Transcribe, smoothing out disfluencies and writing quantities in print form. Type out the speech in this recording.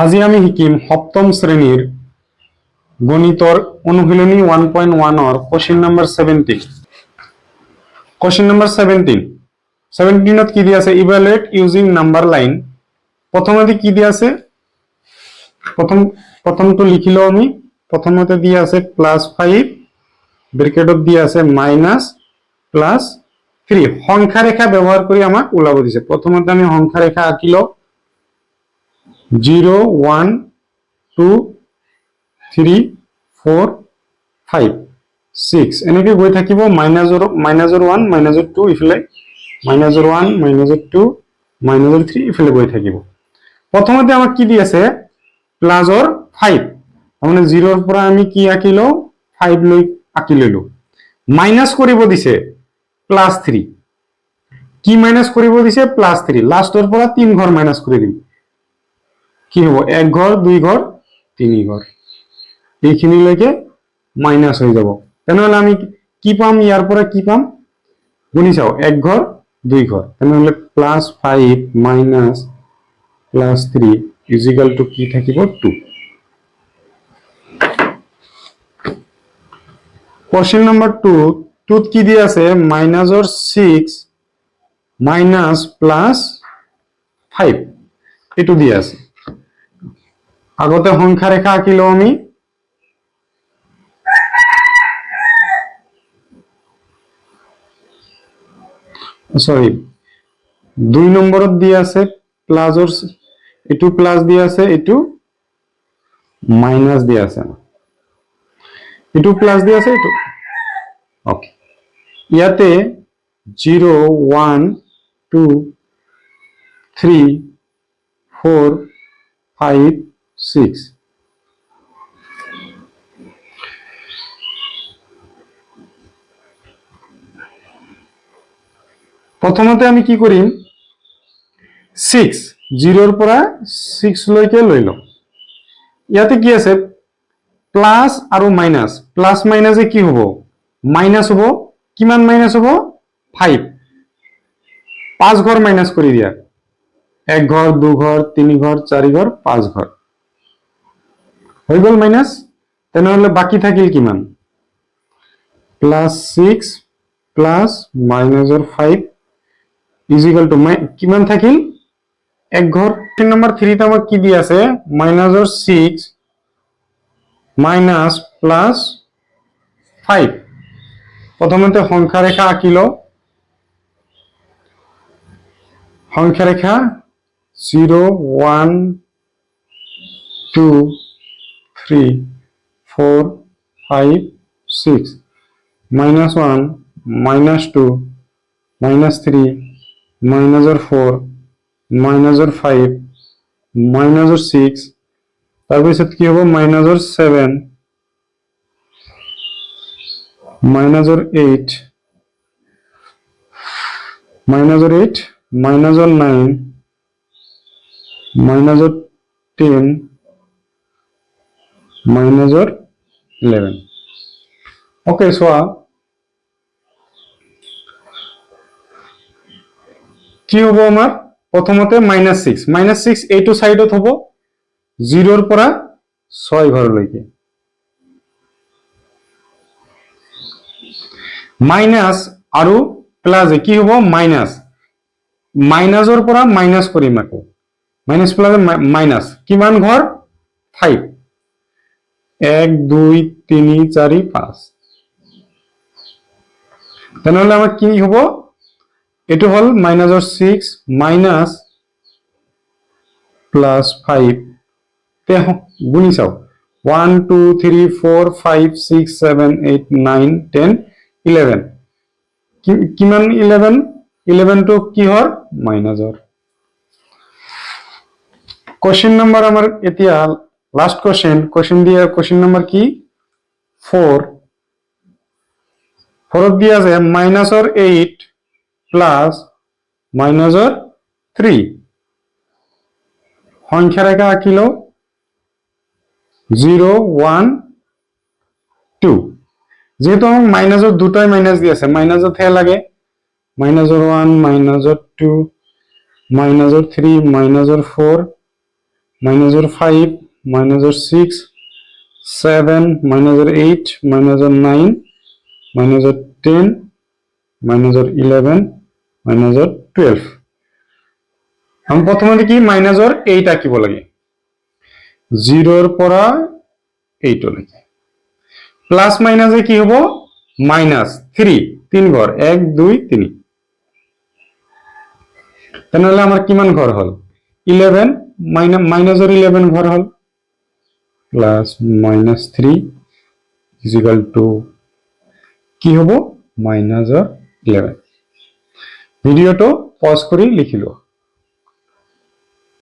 আজি আমি শিকিম সপ্তম শ্ৰেণীৰ গণিতৰ অনুশীলনী 1.1 ৰ কোশ্চেন নম্বৰ 17। কোশ্চেন নম্বৰ 17 ত কি দিয়া আছে? Evaluate using number line. প্ৰথমতে কি দিয়া আছে? প্ৰথমটো লিখি লওঁ আমি। প্ৰথমতে দিয়া আছে +5 ব্ৰেকেটত দিয়া আছে -+3। সংখ্যা ৰেখা ব্যৱহাৰ কৰি আমাক ওলাব দিছে। প্ৰথমতে আমি সংখ্যা ৰেখা আঁকি লওঁ। 0 1 2 3 4 5 6 এনেকৈ গৈ থাকিব। -1 -2 ইফালে -1 -2 -3 ইফালে গৈ থাকিব। প্ৰথমতে আমাক কি দি আছে? প্লাজৰ 5, মানে 0 ৰ পৰা আমি কি আঁকি লওঁ? 5 লৈ আঁকি ললো। মাইনাছ কৰিব দিছে +3। কি মাইনাছ কৰিব দিছে? +3। লাষ্টৰ পৰা 3 ঘৰ মাইনাছ কৰি দিম। কি হ'ব? 1 ঘৰ 2 ঘৰ 3 ঘৰ এইখিনিলৈকে মাইনাছ হৈ যাব। তেনেহলে আমি কি পাম? ইয়াৰ পৰা কি পাম? গুণি চাও। 1 ঘৰ 2 ঘৰ, তেনেহলে +5 -+3 = কি থাকিব? 2। কোশ্চেন নম্বৰ 2 ত কি দি আছে? -6 -+5 এইটো দি আছে। আগতে সংখ্যা ৰেখা আঁকি লওঁ আমি। সৰি 2 নম্বৰত দি আছে প্লাজৰ, এইটো প্লাস দি আছে, এইটো মাইনাস দি আছে। এইটো প্লাস দি আছে, এইটো ওকে। ইয়াতে 0 1 2 3 4 5 6 প্ৰথমতে আমি কি কৰিম? 6 0 ৰ পৰা 6 লৈকে লৈ লওঁ। ইয়াতে কি আছে? প্লাস আৰু মাইনাস। প্লাস মাইনাসে কি হ'ব? মাইনাস হ'ব। কিমান মাইনাস হ'ব? 5। 5 ঘৰ মাইনাস কৰি দিয়া। 1 ঘৰ 2 ঘৰ 3 ঘৰ 4 ঘৰ 5 ঘৰ হৈ গ'ল মাইনাস। তেনেহলে বাকি থাকিল কিমান? +6 প্লাস মাইনাসৰ 5 কিমান থাকিল? 1 ঘৰ। নম্বৰ 3 আমাক কি দি আছে? -6 -+5। প্ৰথমতে সংখ্যা ৰেখা আঁকি লওঁ। সংখ্যা ৰেখা 0 1 2 3 4 5 6 -1 -2 -3 -4 -5 -6 তাৰপিছত কি হ'ব? -7 -8 -8 -9 -10 -11 ওকে। চোৱা কি হ'ব আমাৰ? প্ৰথমতে -6 -6 এইটো সাইডত হ'ব 0 ৰ পৰা 6 ঘৰলৈকে। মাইনাস আৰু প্লাসে কি হ'ব? মাইনাস। মাইনাসৰ পৰা মাইনাস কৰিম আকৌ। মাইনাস প্লাস মাইনাস কিমান ঘৰ? 5। 1 2 3 4 5। তেনেহলে আমাৰ কি হ'ব? এইটো হল -6 মাইনাস +5 তে গুণি চাও। 1 2 3 4 5 6 7 8 9 10 11 কিমান? 11। 11 টো কিহৰ? মাইনাসৰ। কোশ্চেন নম্বৰ আমাৰ এতিয়া লাষ্ট কোশ্চেন নম্বৰ কি? 4 ত দিয়া আছে -8 প্লাস -3। সংখ্যা ৰেখা আঁকি লও। 0 1 2 যেহেতু আমাক মাইনাসৰ দুটাই মাইনাস দি আছে, মাইনাসত হে লাগে। -1 -2 -3 -4 -5 -6 7 -8 -9 -10 -11 -12 আমি প্রথমে কি -8 আঁকিব লাগে 0 পৰা 8 লৈকে প্লাস মাইনাসে কি হব -3 3 ঘর 1 2 3 তাহলে আমার কিমান ঘর হল 11 -11 ঘর হল প্লাস -3 ইকুয়াল টু কি হব -11 ভিডিওটো পজ কৰি লিখিলো